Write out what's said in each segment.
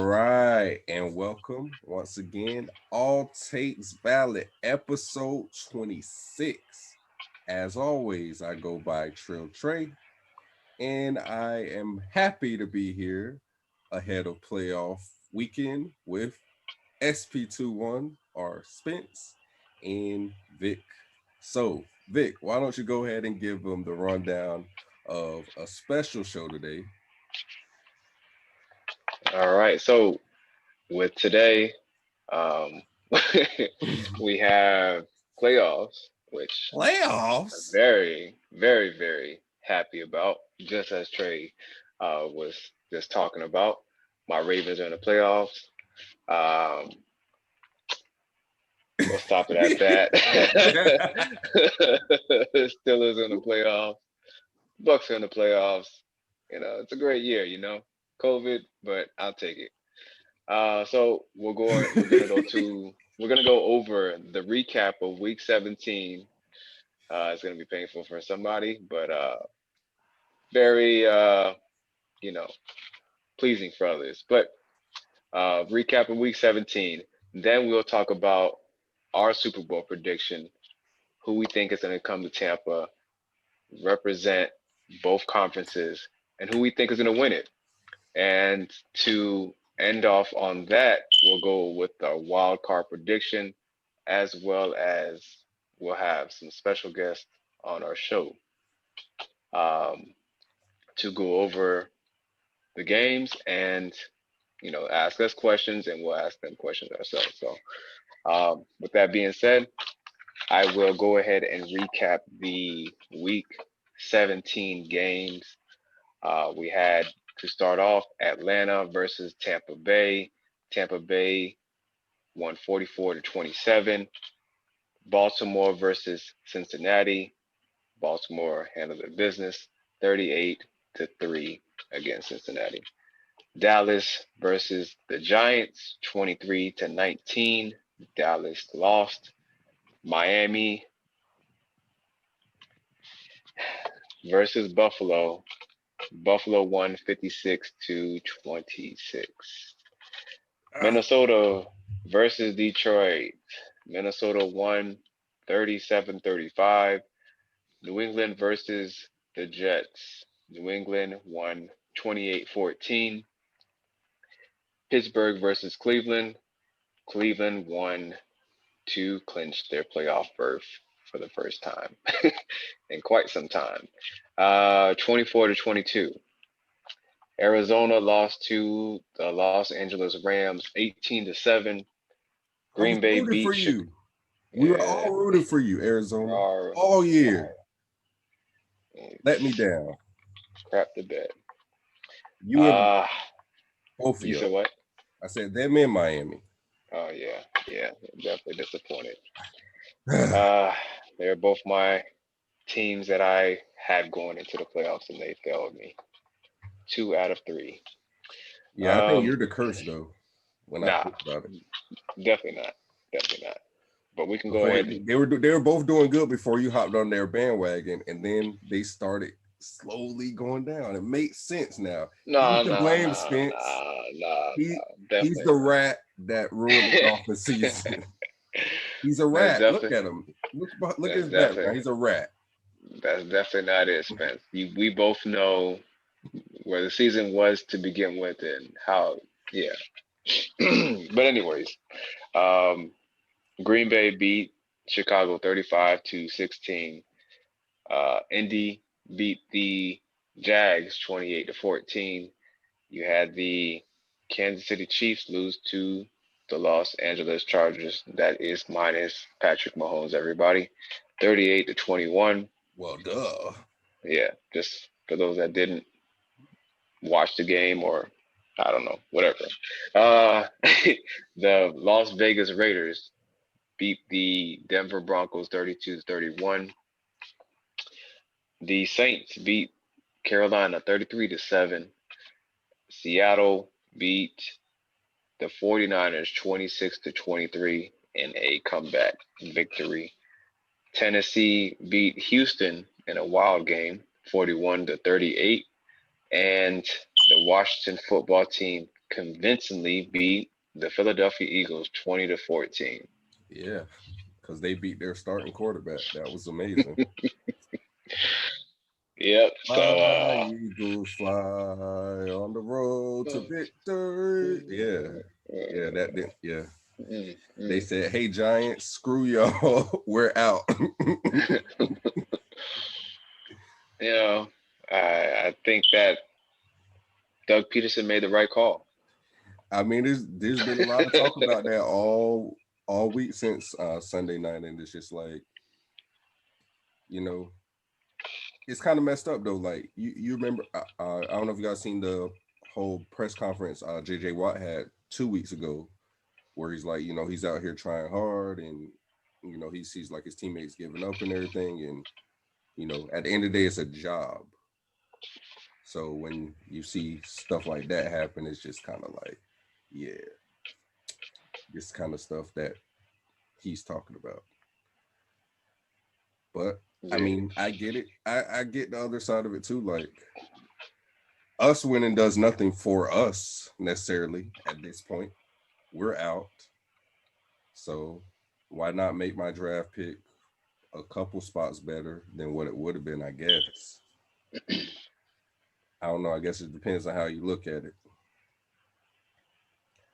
right, and welcome once again. All Takes Valid, episode 26. As always, I go by Trill Trayy, and I am happy to be here ahead of playoff weekend with SP21 or Spence and Vick. So, Vick, why don't you go ahead and give them the rundown of a special show today? All right. So with today, um, we have playoffs, which I'm Playoffs? very, very, very happy about. Just as Trey was just talking about, my Ravens are in the playoffs. Um, we'll stop it at that. Steelers in the playoffs. Bucks are in the playoffs. It's a great year. COVID, but I'll take it. So we're gonna go over the recap of week 17. It's gonna be painful for somebody, but very you know, pleasing for others. But recap of week 17. Then we'll talk about our Super Bowl prediction, who we think is gonna come to Tampa, represent both conferences, and who we think is gonna win it. And to end off on that, we'll go with our wild card prediction, as well as we'll have some special guests on our show um, to go over the games and ask us questions, and we'll ask them questions ourselves. So, with that being said, I will go ahead and recap the week 17 games. We had to start off Atlanta versus Tampa Bay. Tampa Bay won 44-27. Baltimore versus Cincinnati. Baltimore handled their business 38-3 against Cincinnati. Dallas versus the Giants 23-19. Dallas lost. Miami versus Buffalo. Buffalo won 56-26. Minnesota versus Detroit. Minnesota won 37-35. New England versus the Jets. New England won 28-14. Pittsburgh versus Cleveland. Cleveland won to clinch their playoff berth for the first time in quite some time. 24-22. Arizona lost to the Los Angeles Rams 18-7. I was Green Bay rooting for beat Chicago. you. We were all rooting for you, Arizona, all year. Let me down. Crap the bed. You and both of You you. said what? I said them in Miami. Oh yeah, definitely disappointed. They're both my teams that I had going into the playoffs, and they failed me. 2 out of 3. Yeah, I think you're the curse though. When I Nah, think about it, definitely not. But we can go before ahead. they were both doing good before you hopped on their bandwagon, and then they started slowly going down. It makes sense now. He's to blame, Spence. He's the rat that ruined the Dolphins season. He's a rat. Look at him. Look at his background. He's a rat. That's definitely not it, Spence. We both know where the season was to begin with and how. Yeah. But anyways, Green Bay beat Chicago 35-16. Indy beat the Jags 28-14. You had the Kansas City Chiefs lose to the Los Angeles Chargers. That is minus Patrick Mahomes, everybody. 38-21. Well, duh. Yeah, just for those that didn't watch the game or I don't know, whatever. The Las Vegas Raiders beat the Denver Broncos 32-31. The Saints beat Carolina 33-7. Seattle beat the 49ers 26-23 in a comeback victory. Tennessee beat Houston in a wild game 41-38. And the Washington football team convincingly beat the Philadelphia Eagles 20-14. Yeah, because they beat their starting quarterback. That was amazing. Yep. So Fly, Eagles, fly on the road to victory. Yeah, yeah, that did. Yeah, mm, they mm. said, "Hey, Giants, screw y'all, we're out." you know, I think that Doug Peterson made the right call. I mean, there's been a lot of talk about that all week since Sunday night, and it's just like, you know, it's kind of messed up though. Like you remember, I don't know if you guys seen the whole press conference JJ Watt had 2 weeks ago, where he's like, he's out here trying hard, and he sees like his teammates giving up and everything, and at the end of the day, it's a job. So when you see stuff like that happen, it's just kind of like, yeah, this kind of stuff that he's talking about. But I Yeah, mean, I get it. I get the other side of it too. Like, us winning does nothing for us necessarily at this point. We're out. So why not make my draft pick a couple spots better than what it would have been, I guess. I don't know. I guess it depends on how you look at it.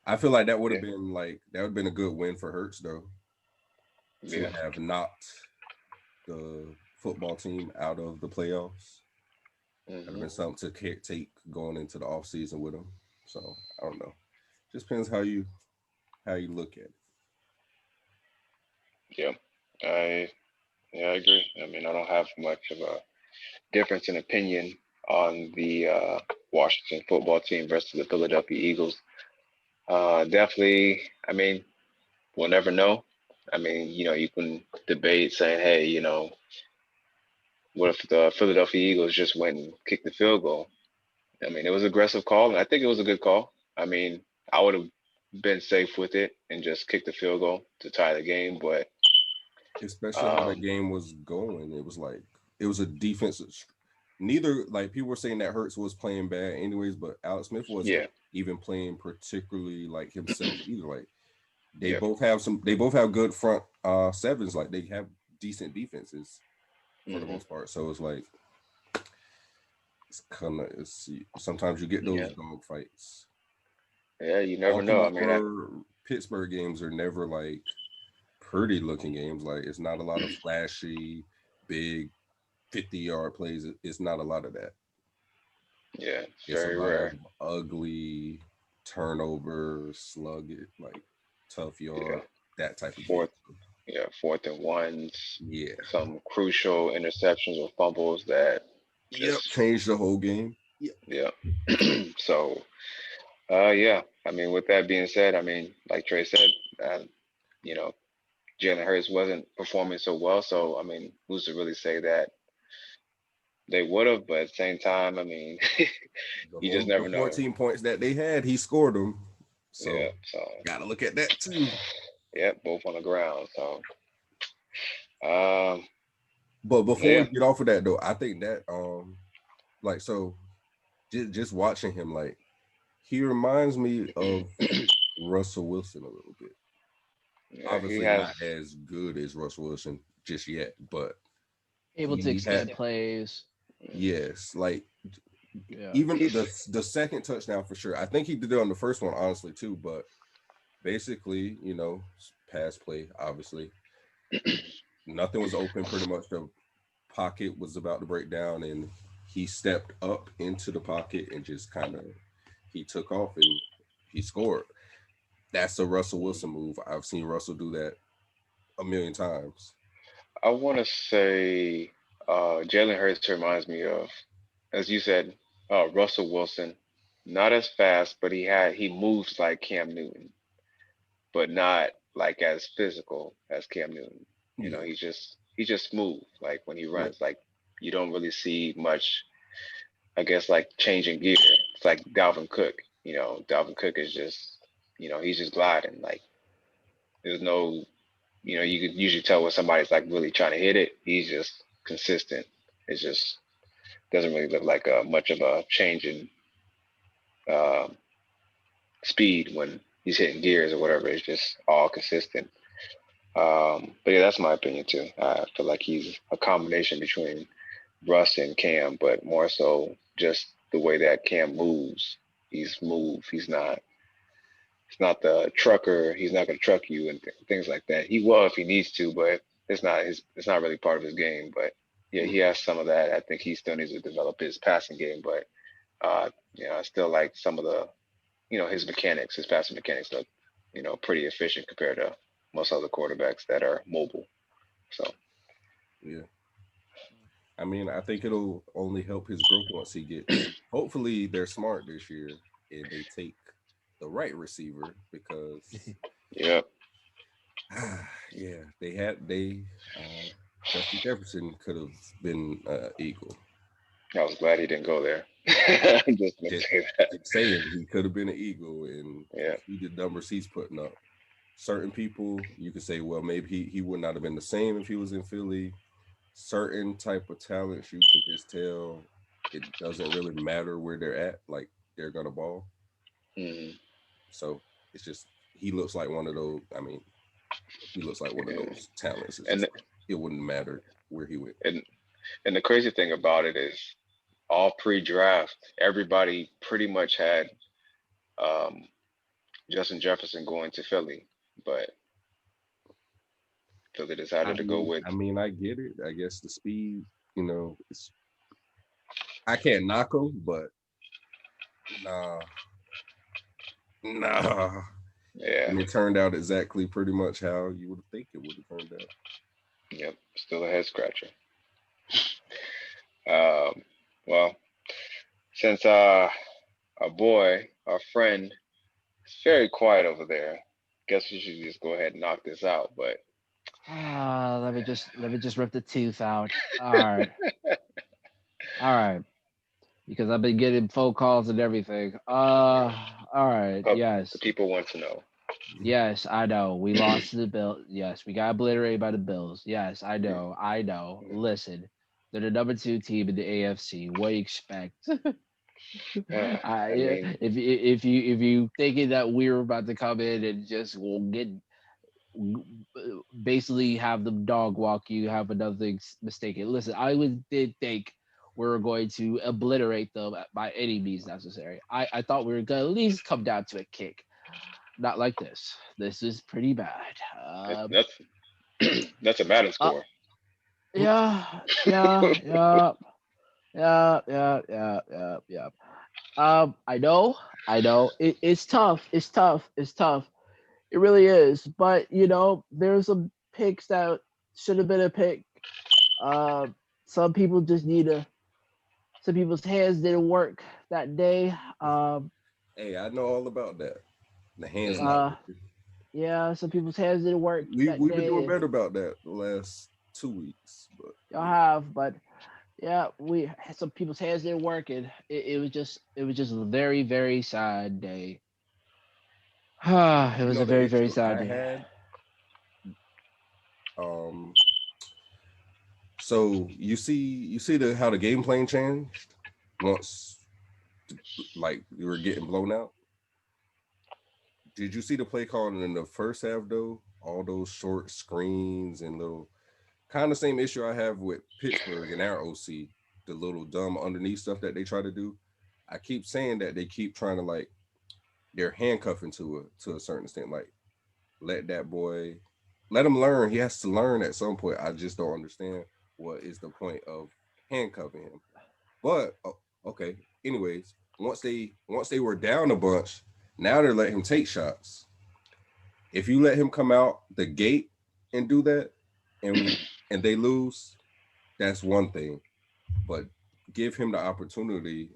I feel like yeah, that would have been a good win for Hertz though, to yeah. have knocked the football team out of the playoffs. That'd have hmm been something to take going into the off season with him. So I don't know. Just depends how you look at it. Yeah, I yeah, I agree. I mean, I don't have much of a difference in opinion on the Washington football team versus the Philadelphia Eagles. Definitely. I mean, we'll never know. I mean, you can debate saying, hey, what if the Philadelphia Eagles just went and kicked the field goal? I mean, it was an aggressive call, and I think it was a good call. I mean, I would have been safe with it and just kicked the field goal to tie the game, but Especially how the um, game was going. It was like it was a defensive. Neither like people were saying that Hurts was playing bad anyways, but Alex Smith wasn't yeah, even playing particularly like himself either. Like they yeah, both have they both have good front sevens. Like they have decent defenses for the hmm most part. So it's like it's kind of sometimes you get those yeah, dog fights. yeah. You never know. I mean, Baltimore Pittsburgh games are never like pretty looking games. Like it's not a lot of flashy, big 50-yard plays. It's not a lot of that. yeah, it's It's a very lot of rare. ugly turnover, slug it, like tough Yeah, yard, that type of game. fourth, yeah, fourth and ones, Yeah. some crucial interceptions or fumbles that Yep. just, Change the whole game. Yep. yeah. So, yeah. I mean, with that being said, I mean, like Trey said, uh, you know, Jalen Hurts wasn't performing so well. So, I mean, who's to really say that they would have? But at the same time, I mean, you just The never know. 14 points that they had, he scored them. Yeah. So So, gotta look at that too. yeah, both on the ground. So, um, But before we yeah. get off of that though, I think that like so just watching him, like he reminds me of Russell Wilson a little bit. Yeah, he Obviously has. not as good as Russell Wilson just yet, but Able to he extend had plays. yes, like Yeah. even He's the second touchdown for sure. I think he did it on the first one, honestly, too. But basically, pass play, obviously. Nothing was open pretty much. The pocket was about to break down, and he stepped up into the pocket and just kind of he took off and he scored. That's a Russell Wilson move. I've seen Russell do that a million times. I want to say Jalen Hurts reminds me of, as you said, Russell Wilson. Not as fast, but he moves like Cam Newton, but not like as physical as Cam Newton. Yeah, He's just smooth. Like when he yeah. runs, like you don't really see much. I guess like changing gear. It's like Dalvin Cook. Dalvin Cook is just, he's just gliding. Like there's no, you could usually tell when somebody's like really trying to hit it. He's just consistent. It's just doesn't really look like much of a change in uh, speed when he's hitting gears or whatever. It's just all consistent. But yeah, that's my opinion too. I feel like he's a combination between Russ and Cam, but more so just the way that Cam moves. He's smooth. He's not the trucker. He's not going to truck you and things like that. He will if he needs to, but it's not really part of his game. But yeah, he has some of that. I think he still needs to develop his passing game, but I still like some of the, his mechanics, his passing mechanics look, pretty efficient compared to most other quarterbacks that are mobile. So Yeah. I mean, I think it'll only help his growth once he gets. Hopefully, they're smart this year and they take the right receiver because, yeah, yeah, Justin Jefferson could have been Eagle. I was glad he didn't go there. I'm just gonna Just, say that. just saying, he could have been an Eagle, and you Yeah. see the numbers he's putting up. Certain people, you could say, well, maybe he would not have been the same if he was in Philly. Certain type of talents, you can just tell it doesn't really matter where they're at, like they're gonna ball. Hmm. So it's just he looks like one of those. I mean, he looks like one of Yeah. those talents. It's And just like it wouldn't matter where he went. and and the crazy thing about it is, all pre-draft, everybody pretty much had um, Justin Jefferson going to Philly, but Philly decided to go with. I mean, I get it. I guess the speed, it's I can't knock him, but nah, nah. Yeah. And it turned out exactly pretty much how you would think it would have turned out. Yep, still a head scratcher. Um, well, since our boy, our friend, is very quiet over there, guess we should just go ahead and knock this out. But Let me just rip the tooth out. All right, because I've been getting phone calls and everything. All right, the yes, people want to know. yes, I know. We lost to the Bill. Yes, we got obliterated by the Bills. Yes, I Mm, know. I know. mm. Listen, they're the number two team in the AFC. What do you expect? I mean, If you thinking that we were about to come in and just will get basically have them dog walk you, have another thing mistaken. Listen, did think we were going to obliterate them by any means necessary. I thought we were going to at least come down to a kick. Not like this. This is pretty bad. that's that's a Madden Uh, score. yeah, yeah, yeah, yeah. I know. It's tough. It's tough. It really is. But there's some picks that should have been a pick. Uh, some people just need to. Some people's hands didn't work that day. Hey, I know all about that. The hands Mm. not Uh, working. yeah, some people's hands didn't work that We've been doing day. better about that the last 2 weeks, but Y'all yeah. have, but yeah, we some people's hands didn't work, and it was just a very very sad day. It You was know a the very very issue sad I day. had. Um, so you see the how the game plan changed once like we were getting blown out. Did you see the play calling in the first half though? All those short screens and little kind of same issue I have with Pittsburgh and our OC, the little dumb underneath stuff that they try to do. I keep saying that they keep trying to like they're handcuffing to a certain extent. Like let that boy let him learn. He has to learn at some point. I just don't understand what is the point of handcuffing him. But okay. Anyways, once they were down a bunch, now they're letting him take shots. If you let him come out the gate and do that, and they lose, that's one thing. But give him the opportunity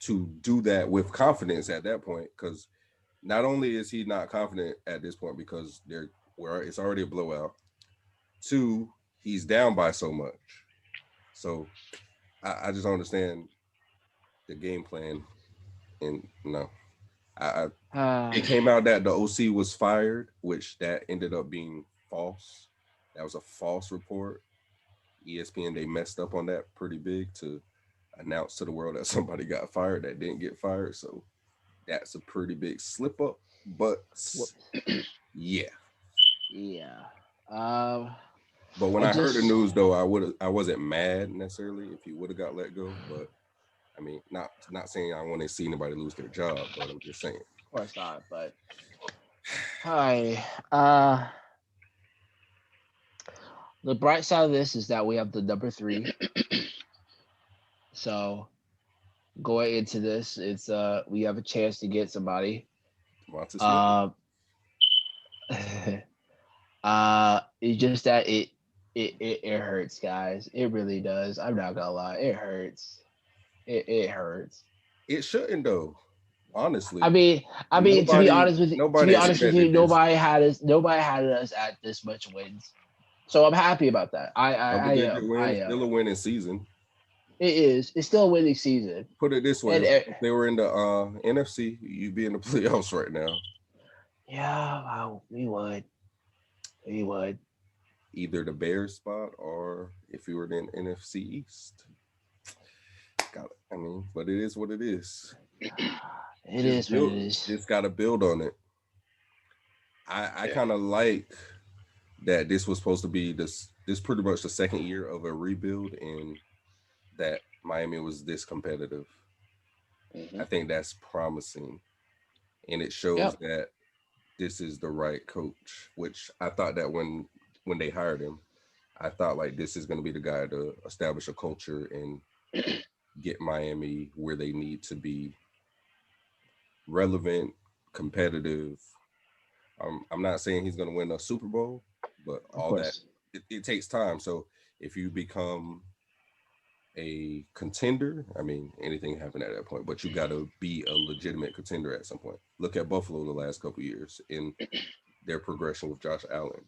to do that with confidence at that point, because not only is he not confident at this point because they're where it's already a blowout. Two, he's down by so much. So I just don't understand the game plan. And no, I it Ah, came out that the OC was fired, which that ended up being false. That was a false report. ESPN they messed up on that pretty big to announce to the world that somebody got fired that didn't get fired. So that's a pretty big slip up. But What? yeah. Yeah. Um. But when I I heard the just. news though, I wasn't mad necessarily if he would have got let go. But I mean, not saying I want to see anybody lose their job, but I'm just saying. Of course not. But hi. The bright side of this is that we have the number 3. So going into this, it's we have a chance to get somebody. Devonta Smith. Um. It's just that it hurts, guys. It really does. I'm not gonna lie. It hurts. It hurts. It shouldn't though. I Honestly, mean, to be nobody honest with you, nobody expected this. nobody had us at this much wins. So I'm happy about that. I Double digit am. I wins, am. still a winning season. It is. It's still a winning season. Put it this way: And if they were in the NFC, you'd be in the playoffs right now. yeah, wow, we would. We would. Either the Bears spot or if you were in NFC East. Got it. I mean, but it is what it is. It is what it is. Just got to build on it. I Yeah. kind of like that this was supposed to be this pretty much the second year of a rebuild and that Miami was this competitive. I think that's promising, and it shows Yep. that this is the right coach. Which I thought that when they hired him, I thought like this is going to be the guy to establish a culture and get Miami where they need to be, relevant, competitive. I'm not saying he's going to win a Super Bowl, but Of all that course. it takes time. So if you become a contender, I mean, anything happen at that point, but you got to be a legitimate contender at some point. Look at Buffalo the last couple of years in their progression with Josh Allen.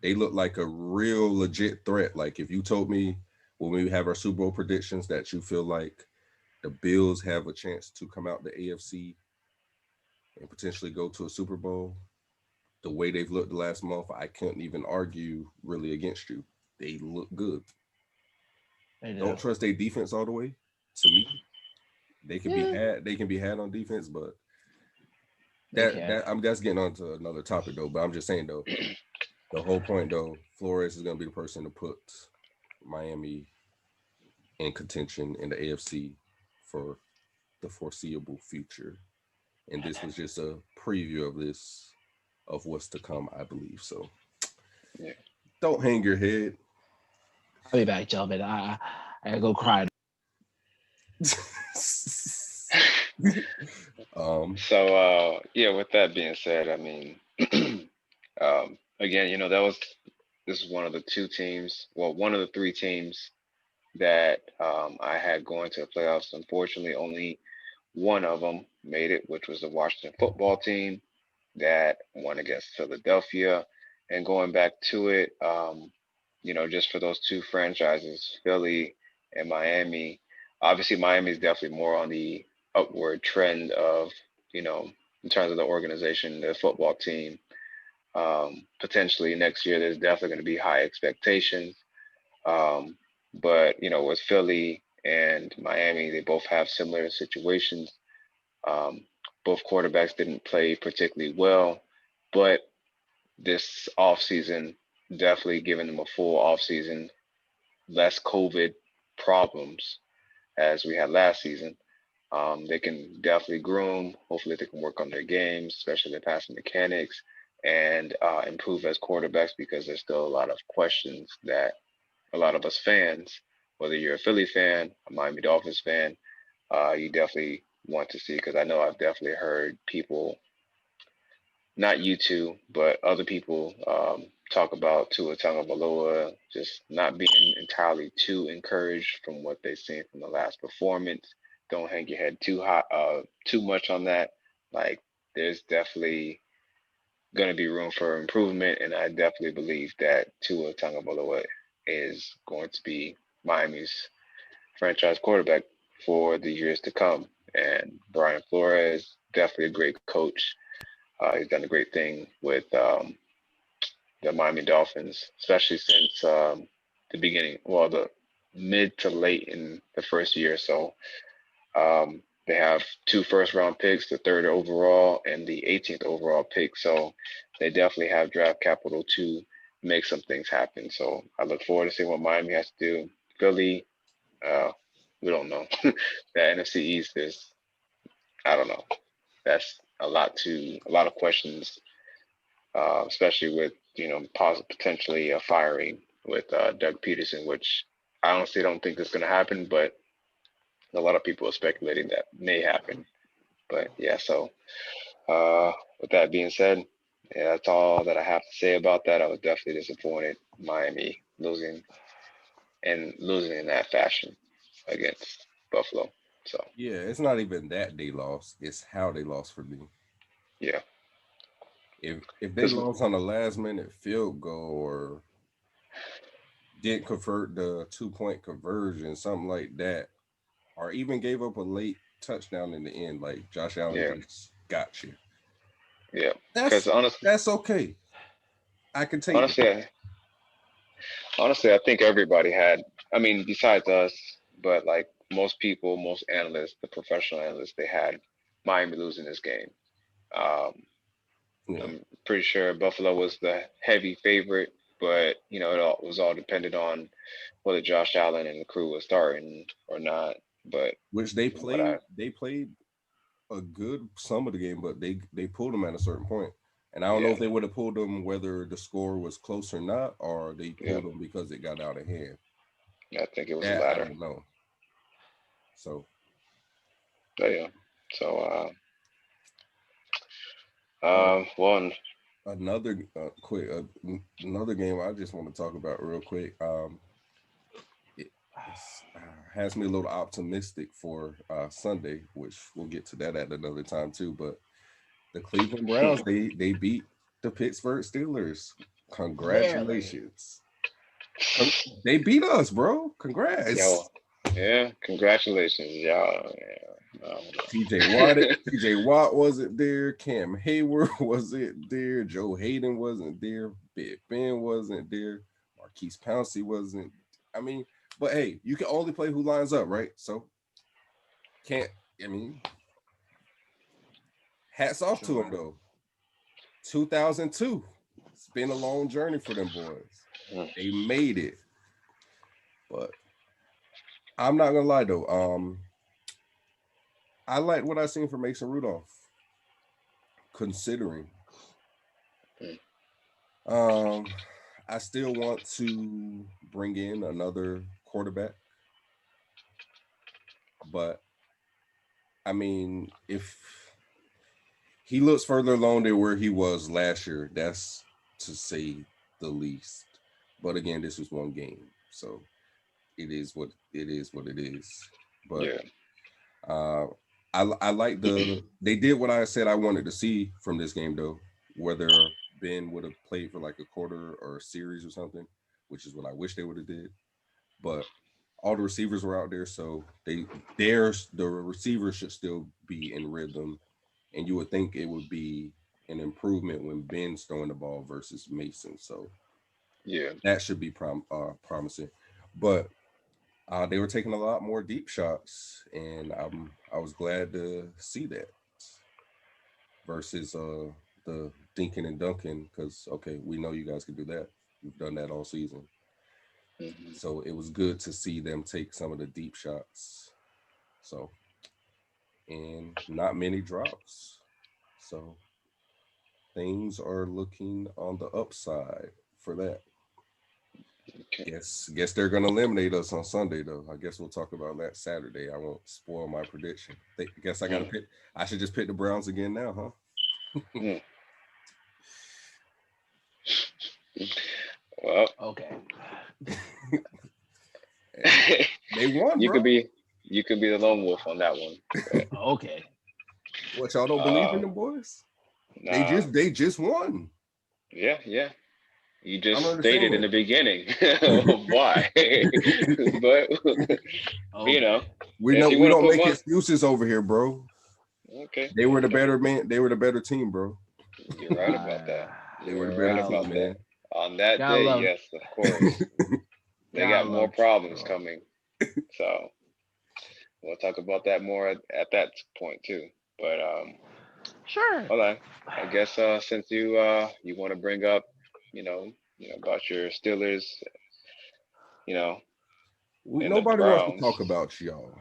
They look like a real legit threat. Like if you told me when we have our Super Bowl predictions that you feel like the Bills have a chance to come out the AFC and potentially go to a Super Bowl, the way they've looked the last month, I couldn't even argue really against you. They look good. I Don't do. trust their defense all the way. To me, they can be Yeah, had. They can be had on defense, but they can. that's getting on to another topic though. But I'm just saying though, the whole point though, Flores is going to be the person to put Miami in contention in the AFC for the foreseeable future. And this was just a preview of this of what's to come, I believe. So Yeah. don't hang your head. I'll be back, gentlemen. I gotta go cry. So yeah, with that being said, I mean, again, this is one of the two teams, well, one of the three teams that I had going to the playoffs. Unfortunately, only one of them made it, which was the Washington football team that won against Philadelphia. And going back to it, just for those two franchises, Philly and Miami. Obviously, Miami is definitely more on the upward trend of, you know, in terms of the organization, the football team. Potentially next year, there's definitely going to be high expectations. Um, but with Philly and Miami, they both have similar situations. Um, both quarterbacks didn't play particularly well, but this offseason, definitely giving them a full offseason, less COVID problems as we had last season. They can definitely groom. Hopefully, they can work on their games, especially their passing mechanics, and improve as quarterbacks because there's still a lot of questions that a lot of us fans, whether you're a Philly fan, a Miami Dolphins fan, you definitely want to see because I know I've definitely heard people, not you two, but other people talk about Tua Tagovailoa just not being entirely too encouraged from what they've seen from the last performance. Don't hang your head too much on that. Like there's definitely going to be room for improvement, and I definitely believe that Tua Tagovailoa is going to be Miami's franchise quarterback for the years to come. And Brian Flores, definitely a great coach. He's done a great thing with the Miami Dolphins, especially since the beginning, well, the mid to late in the first year. So They have 2 first-round picks, the third overall and the 18th overall pick. So they definitely have draft capital to make some things happen. So I look forward to seeing what Miami has to do. Philly, uh, we don't know. The NFC East is, I don't know. That's a lot of questions, especially with potentially a firing with Doug Peterson, which I honestly don't think is going to happen, but a lot of people are speculating that may happen. But yeah, so with that being said, yeah, that's all that I have to say about that. I was definitely disappointed Miami losing in that fashion against Buffalo. So Yeah, it's not even that they lost; it's how they lost for me. yeah, If they because lost on a last minute field goal or didn't convert the 2 point conversion, something like that, or even gave up a late touchdown in the end, like Josh Allen yeah, just got you. yeah, because That's that's okay. I can take that. honestly, honestly, I think everybody had. I mean, besides us, but like most people, most analysts, the professional analysts, they had Miami losing this game. Um, Yeah. I'm pretty sure Buffalo was the heavy favorite, but it all was all dependent on whether Josh Allen and the crew was starting or not. But Which from what I, they played a good some of the game, but they pulled them at a certain point. And I don't know yeah, if they would have pulled them whether the score was close or not, or they yeah, pulled them because it got out of hand. I think it was the That I latter. don't know. So But yeah, so uh, one, another another game I just want to talk about real quick. It has me a little optimistic for Sunday, which we'll get to that at another time too. But the Cleveland Browns, they beat the Pittsburgh Steelers. Barely. Congratulations. Con- they beat us, bro. Congrats. yo, yeah, congratulations, y'all. Yeah, TJ Watt, TJ Watt wasn't there. Cam Hayward wasn't there. Joe Hayden wasn't there. Big Ben wasn't there. Marquise Pouncey wasn't. I mean, but hey, you can only play who lines up, right? So can't. I mean, hats off to them Sure. though. 2002. It's been a long journey for them boys. mm, They made it, but I'm not gonna lie though. I like what I seen from Mason Rudolph, considering. mm, Um, I still want to bring in another quarterback, but I mean, if he looks further along than where he was last year, that's to say the least. But again, this was one game, so it is what it is. What it is. But yeah, uh, I like they did what I said I wanted to see from this game though. Whether Ben would have played for like a quarter or a series or something, which is what I wish they would have did. But all the receivers were out there, so the receivers should still be in rhythm, and you would think it would be an improvement when Ben's throwing the ball versus Mason. So yeah, that should be promising. But they were taking a lot more deep shots, and I was glad to see that versus the dinking and dunking because okay, we know you guys can do that. We've done that all season. hmm So it was good to see them take some of the deep shots. So and not many drops. So things are looking on the upside for that. okay, Guess they're gonna eliminate us on Sunday though. I guess we'll talk about that Saturday. I won't spoil my prediction. Guess I gotta mm, pick. I should just pick the Browns again now, huh? mm. Well, Okay. They won, you bro. could be you could be the lone wolf on that one, but Okay. What y'all don't believe in uh, them boys? nah, They just won. yeah, yeah. You I don't just stated in understand the beginning why, but you know, Okay. if you we want to don't put make one, excuses over here, bro. okay, They were the okay, better man. They were the better team, bro. you're right about that. They were the You're right better Gotta team, about love it. that. man. On that Gotta day, love. yes, of course, they Gotta got more love problems Trill. coming. So, we'll talk about that more at that point too. But Sure. hold on. I guess since you want to bring up, about your Steelers, you know, and the Nobody wants to Browns. talk about y'all.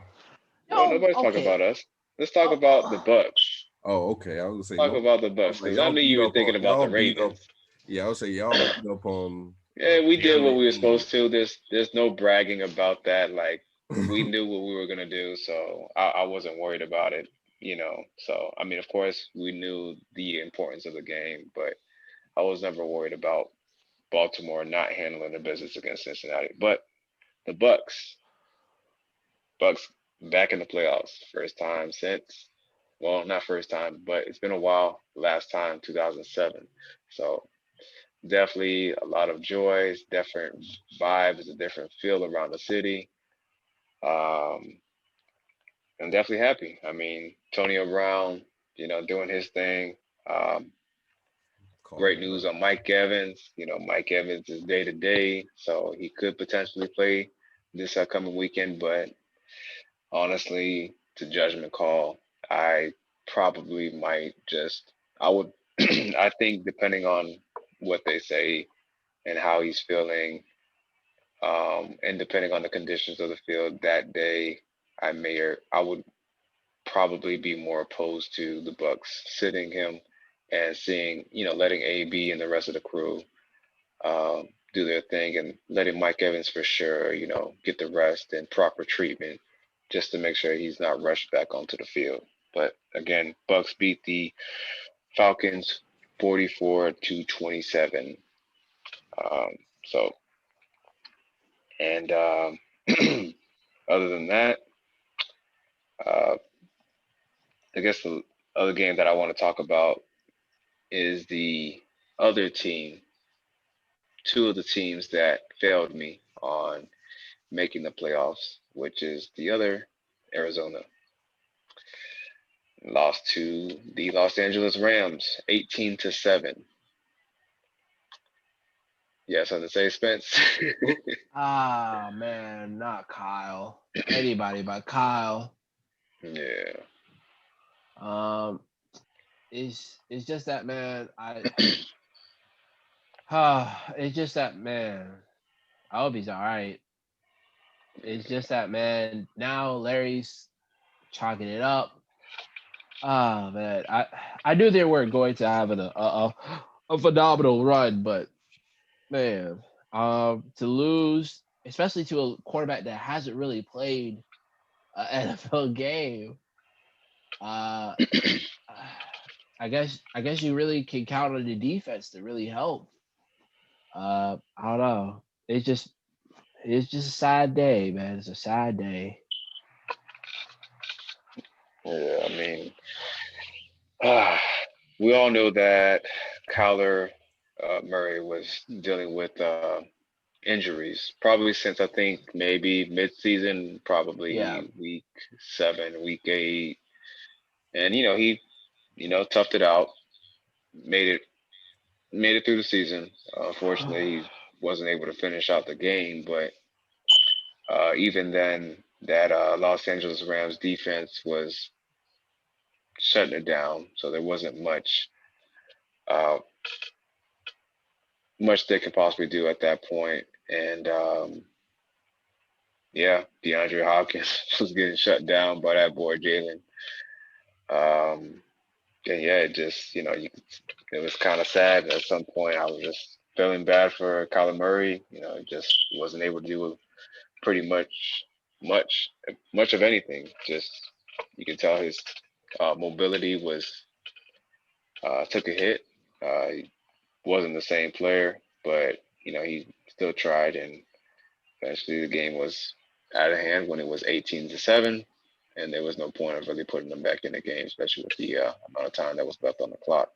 Well, Yo, nobody's talking okay. about us. Let's talk about the Oh, Bucks. Oh, okay. I was gonna say Talk no. about the I was Bucks like because I y'all knew beat you were up on thinking about y'all the beat up. Ravens. Yeah, I would say y'all beat up on a Yeah, we did what very we were team. supposed to. There's no bragging about that. Like we knew what we were gonna do, so I wasn't worried about it. So I mean, of course, we knew the importance of the game, but I was never worried about Baltimore not handling the business against Cincinnati. But the Bucks back in the playoffs, first time since, well, not first time, but it's been a while. Last time, 2007. So definitely a lot of joys, different vibes, a different feel around the city. Um, I'm definitely happy. I mean, Antonio Brown, doing his thing. Um, Call Great it news up. on Mike Evans. Mike Evans is day to day, so he could potentially play this upcoming weekend, but honestly, it's a judgment call. I probably might just, I would, I think depending on what they say and how he's feeling, and depending on the conditions of the field that day, I would probably be more opposed to the Bucks sitting him and seeing, letting AB and the rest of the crew do their thing and letting Mike Evans for sure, get the rest and proper treatment just to make sure he's not rushed back onto the field. But again, Bucks beat the Falcons 44-27. Um, so, and other than that, uh, I guess the other game that I want to talk about is the other team, two of the teams that failed me on making the playoffs, which is the other Arizona. Lost to the Los Angeles Rams, 18-7. Yes, as I say, Spence. ah, man, not Kyle. Anybody but Kyle. Yeah. Um, it's just that man. It's just that man. I hope he's all right. It's just that man. Now Larry's chalking it up. Ah, man, I knew they weren't going to have a phenomenal run, but man, to lose, especially to a quarterback that hasn't really played an NFL game, uh, I guess you really can count on the defense to really help. I don't know. It's just a sad day, man. It's a sad day. Yeah, I mean, uh, we all know that Kyler Murray was dealing with injuries, probably since I think maybe mid-season, Yeah. probably week 7, week 8, and he toughed it out, made it made it through the season. Unfortunately, he wasn't able to finish out the game, but even then, that Los Angeles Rams defense was shutting it down, so there wasn't uh, much they could possibly do at that point. And yeah, DeAndre Hopkins was getting shut down by that boy Jalen. Um, and yeah, it just it was kind of sad. At some point, I was just feeling bad for Kyler Murray. Just wasn't able to do pretty much much of anything. Just you can tell his mobility was took a hit. He wasn't the same player, but he still tried, and eventually the game was out of hand when it was 18-7, and there was no point of really putting them back in the game, especially with the amount of time that was left on the clock.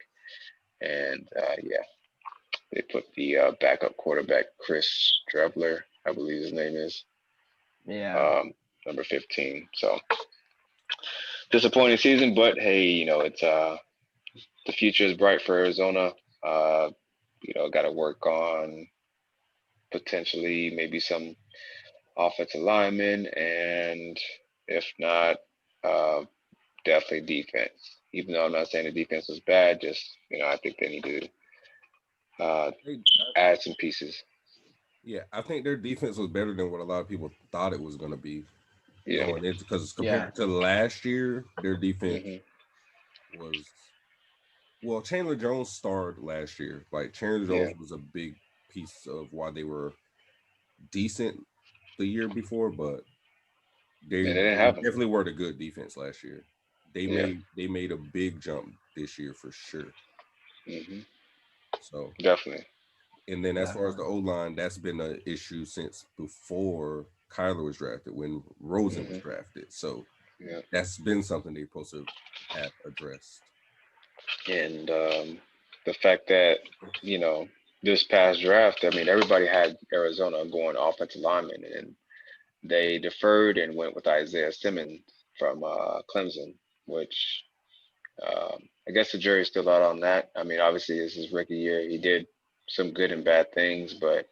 And yeah, they put the backup quarterback Chris Strebler, I believe his name is, Yeah. um, number 15. So disappointing season, but hey, it's the future is bright for Arizona. Uh, got to work on potentially maybe some offensive linemen and If not, uh, definitely defense. Even though I'm not saying the defense was bad, just I think they need to uh, They, add some pieces. yeah, I think their defense was better than what a lot of people thought it was going to be Yeah. going into, because Yeah. compared to last year, their defense Hmm. was, well, Chandler Jones starred last year. Like Chandler Yeah. Jones was a big piece of why they were decent the year before, but And they they didn't have him. definitely were the good defense last year. Yeah. They made a big jump this year for sure. Hmm. So, Definitely. and then as far as the Definitely. O line, that's been an issue since before Kyler was drafted, when Rosen was Hmm. drafted. So Yeah. that's been something they're supposed to have addressed. And the fact that you know this past draft, I mean, everybody had Arizona going offensive lineman, and they deferred and went with Isaiah Simmons from Clemson, which I guess the jury's still out on that. I mean, obviously, this is his rookie year. He did some good and bad things, but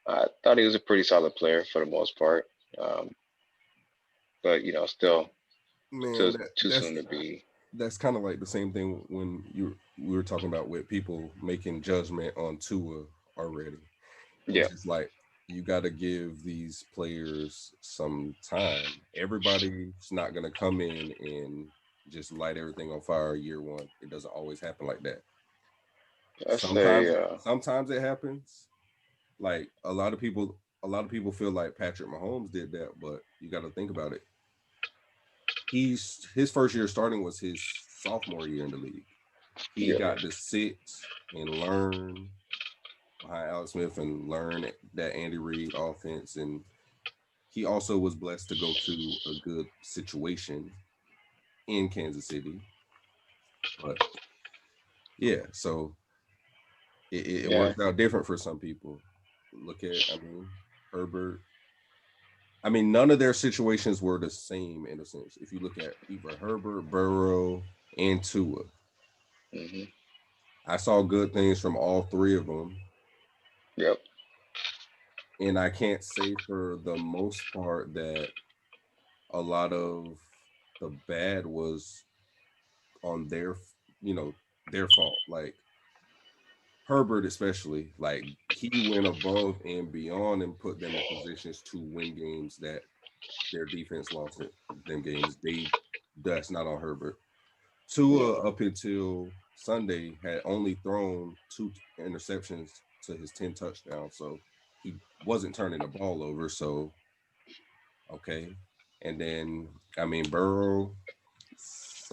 I thought he was a pretty solid player for the most part. Um, but still Man, too soon to be. that's kind of like the same thing when we were talking about with people making judgment on Tua already. Yeah, It's just like you got to give these players some time. Everybody's not going to come in and just light everything on fire year one. It doesn't always happen like that. I say, Sometimes it happens. Like a lot of people feel like Patrick Mahomes did that, but you got to think about it. His first year starting was his sophomore year in the league. He yeah, got to sit and learn behind Alex Smith and learn that Andy Reid offense, and he also was blessed to go to a good situation in Kansas City. But yeah, so it yeah. worked out different for some people. I mean, Herbert. I mean, none of their situations were the same in a sense. If you look at either Herbert, Burrow, and Tua, Hmm. I saw good things from all three of them. Yep. And I can't say for the most part that a lot of the bad was on their fault. Like Herbert, especially, like he went above and beyond and put them in positions to win games that their defense lost them games. That's not on Herbert. Yeah. Tua up until Sunday had only thrown 2 interceptions to his 10 touchdowns, so he wasn't turning the ball over. So okay, and then I mean Burrow,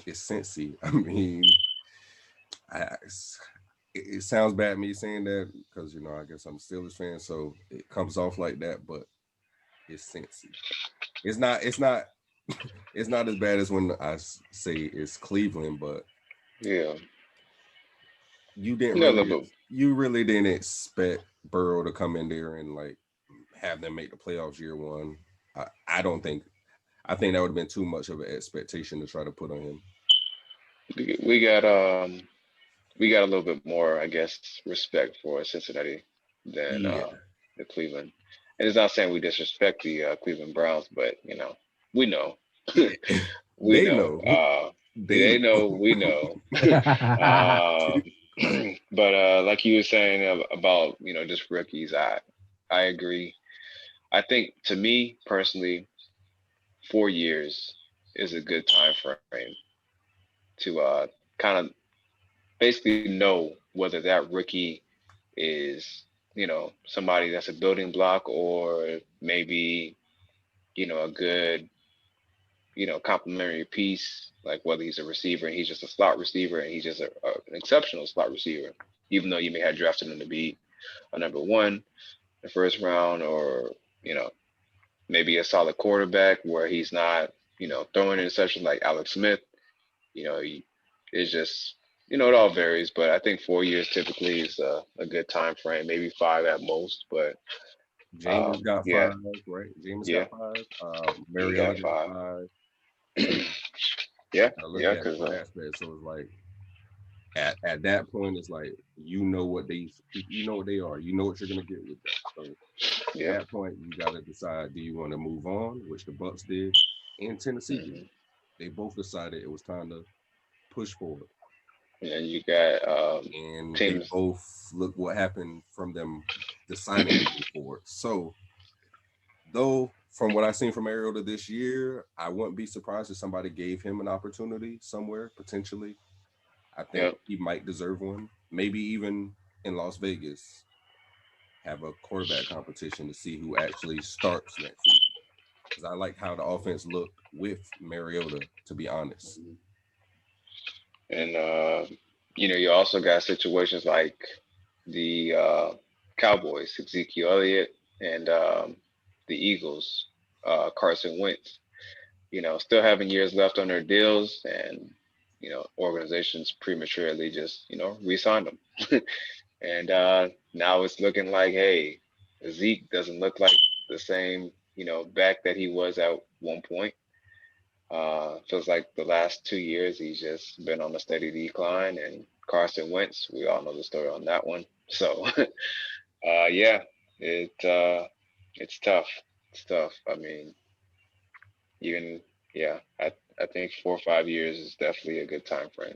it's Cincy. I mean, I, it sounds bad me saying that because I guess I'm a Steelers fan, so it comes off like that, but it's Cincy. It's not. It's not. It's not as bad as when say it's Cleveland, but Yeah. you didn't Yeah, a really, little bit. you really didn't expect Burrow to come in there and like have them make the playoffs year one. I don't think. I think that would have been too much of an expectation to try to put on him. We got we got a little bit more, I guess, respect for Cincinnati than Yeah, the Cleveland. And it's not saying we disrespect the Cleveland Browns, but we know, yeah. we They know. know. They They know. know, we know. um, but like you were saying about just rookies, I agree. I think to me personally, 4 years is a good time frame to kind of basically know whether that rookie is, somebody that's a building block or maybe, a good, complementary piece, like whether he's a receiver and he's just a slot receiver and he's just an exceptional slot receiver, even though you may have drafted him to be a number one the first round, or, you know, maybe a solid quarterback where he's not, throwing interceptions like Alex Smith. It's just, it all varies, but I think 4 years typically is a good time frame, maybe five at most. But Jameis got yeah, 5, right? Jameis yeah, got 5. he Mariota got got five. 5. So Yeah, you gotta look yeah, at it because from that aspect. So it's like at that point, it's like you know what they are. You know what you're gonna get with them. So at yeah, that point, you gotta decide: do you want to move on, which the Bucks did, and Tennessee did. Mhm. They both decided it was time to push forward. And you got And they teams. both look what happened from them deciding to move forward. So, though, from what I've seen from Mariota this year, I wouldn't be surprised if somebody gave him an opportunity somewhere potentially. I think Yep. he might deserve one. Maybe even in Las Vegas, have a quarterback competition to see who actually starts next season. Because I like how the offense looked with Mariota, to be honest. And you also got situations like the Cowboys, Ezekiel Elliott, and the Eagles, Carson Wentz. Still having years left on their deals, and organizations prematurely just re-signed them. And now it's looking like, hey, Zeke doesn't look like the same back that he was at one point. Feels like the last 2 years he's just been on a steady decline. And Carson Wentz, we all know the story on that one. So, yeah, it's tough. It's tough. I mean, even yeah, I think 4 or 5 years is definitely a good time frame.